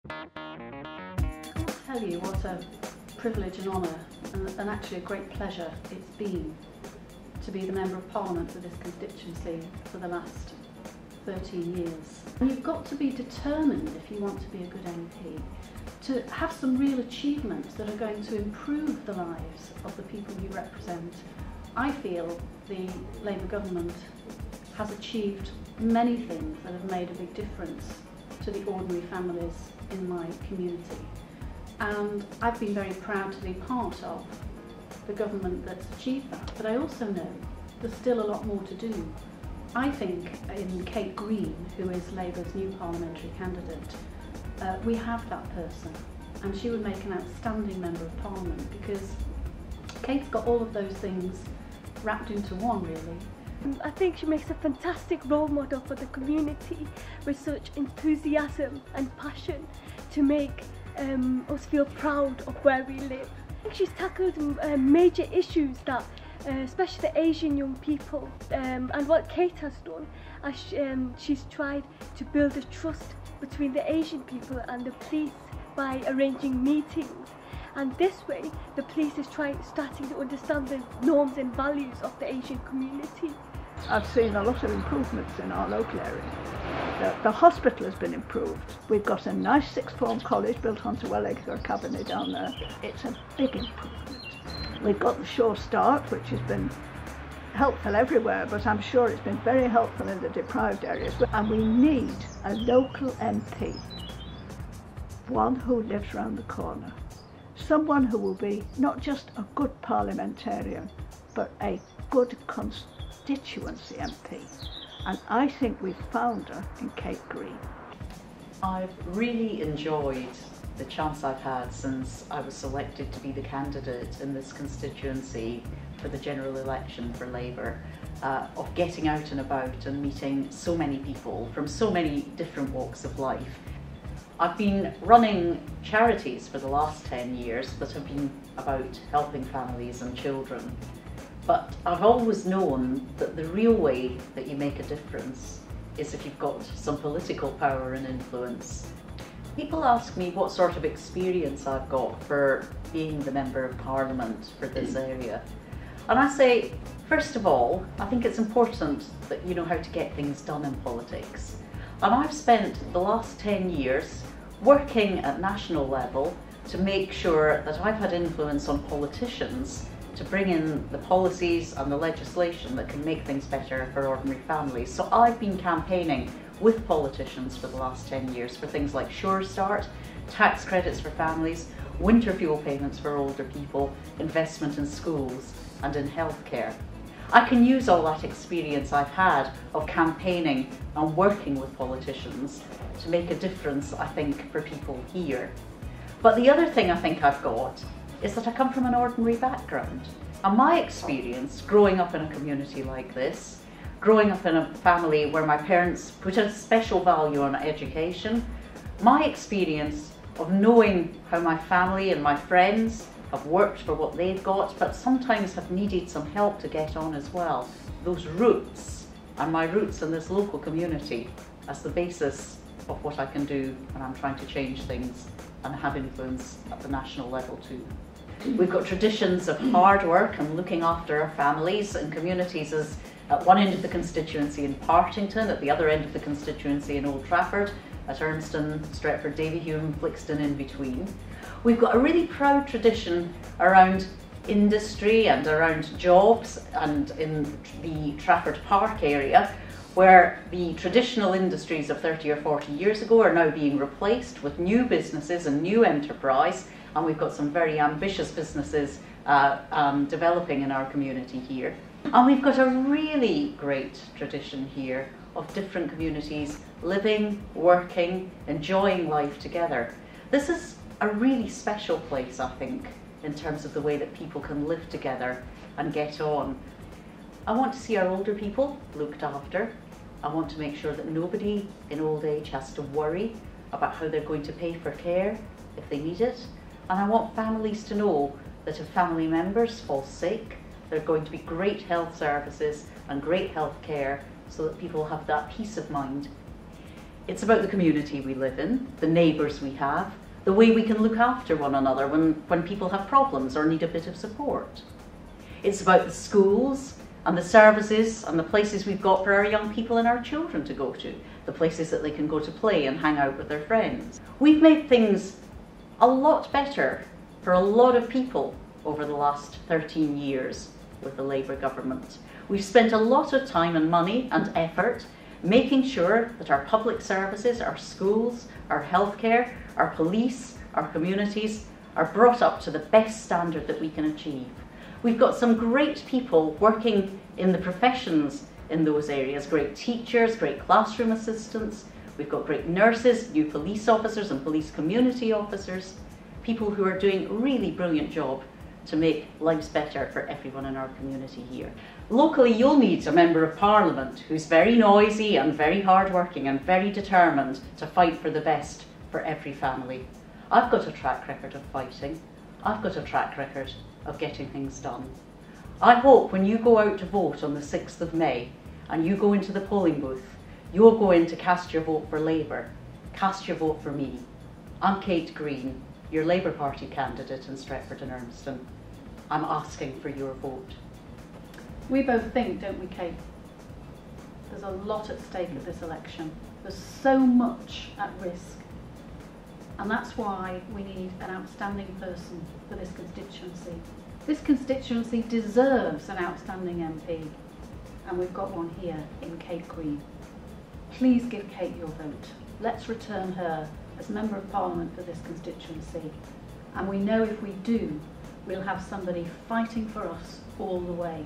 I tell you what a privilege and honour and actually a great pleasure it's been to be the Member of Parliament for this constituency for the last 13 years. And you've got to be determined, if you want to be a good MP, to have some real achievements that are going to improve the lives of the people you represent. I feel the Labour government has achieved many things that have made a big difference to the ordinary families in my community. And I've been very proud to be part of the government that's achieved that. But I also know there's still a lot more to do. I think in Kate Green, who is Labour's new parliamentary candidate, we have that person, and she would make an outstanding Member of Parliament because Kate's got all of those things wrapped into one, really. I think she makes a fantastic role model for the community with such enthusiasm and passion to make us feel proud of where we live. I think she's tackled major issues that especially the Asian young people, and what Kate has done, she's tried to build a trust between the Asian people and the police by arranging meetings, and this way the police is starting to understand the norms and values of the Asian community. I've seen a lot of improvements in our local area. The hospital has been improved. We've got a nice sixth form college built onto Wellegger Academy down there. It's a big improvement. We've got the Sure Start, which has been helpful everywhere, but I'm sure it's been very helpful in the deprived areas. And we need a local MP, one who lives round the corner, someone who will be not just a good parliamentarian, but a good constituency MP. And I think we've found her in Kate Green. I've really enjoyed the chance I've had since I was selected to be the candidate in this constituency for the general election for Labour, of getting out and about and meeting so many people from so many different walks of life. I've been running charities for the last 10 years that have been about helping families and children. But I've always known that the real way that you make a difference is if you've got some political power and influence. People ask me what sort of experience I've got for being the Member of Parliament for this area. And I say, first of all, I think it's important that you know how to get things done in politics. And I've spent the last 10 years working at national level to make sure that I've had influence on politicians to bring in the policies and the legislation that can make things better for ordinary families. So I've been campaigning with politicians for the last 10 years for things like Sure Start, tax credits for families, winter fuel payments for older people, investment in schools and in healthcare. I can use all that experience I've had of campaigning and working with politicians to make a difference, I think, for people here. But the other thing I think I've got is that I come from an ordinary background. And my experience growing up in a community like this, growing up in a family where my parents put a special value on education, my experience of knowing how my family and my friends have worked for what they've got, but sometimes have needed some help to get on as well. Those roots are my roots in this local community as the basis of what I can do when I'm trying to change things and have influence at the national level too. We've got traditions of hard work and looking after our families and communities as at one end of the constituency in Partington, at the other end of the constituency in Old Trafford, at Urmston, Stretford, Davyhulme, Flixton in between. We've got a really proud tradition around industry and around jobs and in the Trafford Park area, where the traditional industries of 30 or 40 years ago are now being replaced with new businesses and new enterprise, and we've got some very ambitious businesses developing in our community here. And we've got a really great tradition here of different communities living, working, enjoying life together. This is a really special place, I think, in terms of the way that people can live together and get on. I want to see our older people looked after. I want to make sure that nobody in old age has to worry about how they're going to pay for care if they need it. And I want families to know that if family members fall sick, there are going to be great health services and great health care so that people have that peace of mind. It's about the community we live in, the neighbours we have, the way we can look after one another when people have problems or need a bit of support. It's about the schools and the services and the places we've got for our young people and our children to go to, the places that they can go to play and hang out with their friends. We've made things a lot better for a lot of people over the last 13 years with the Labour government. We've spent a lot of time and money and effort making sure that our public services, our schools, our healthcare, our police, our communities are brought up to the best standard that we can achieve. We've got some great people working in the professions in those areas, great teachers, great classroom assistants. We've got great nurses, new police officers and police community officers, people who are doing a really brilliant job to make lives better for everyone in our community here. Locally, you'll need a Member of Parliament who's very noisy and very hard-working and very determined to fight for the best for every family. I've got a track record of fighting. I've got a track record of getting things done. I hope when you go out to vote on the 6th of May and you go into the polling booth, you'll go in to cast your vote for Labour. Cast your vote for me. I'm Kate Green, your Labour Party candidate in Stretford and Urmston. I'm asking for your vote. We both think, don't we, Kate? There's a lot at stake at this election. There's so much at risk. And that's why we need an outstanding person for this constituency. This constituency deserves an outstanding MP. And we've got one here in Kate Green. Please give Kate your vote. Let's return her as Member of Parliament for this constituency. And we know if we do, we'll have somebody fighting for us all the way.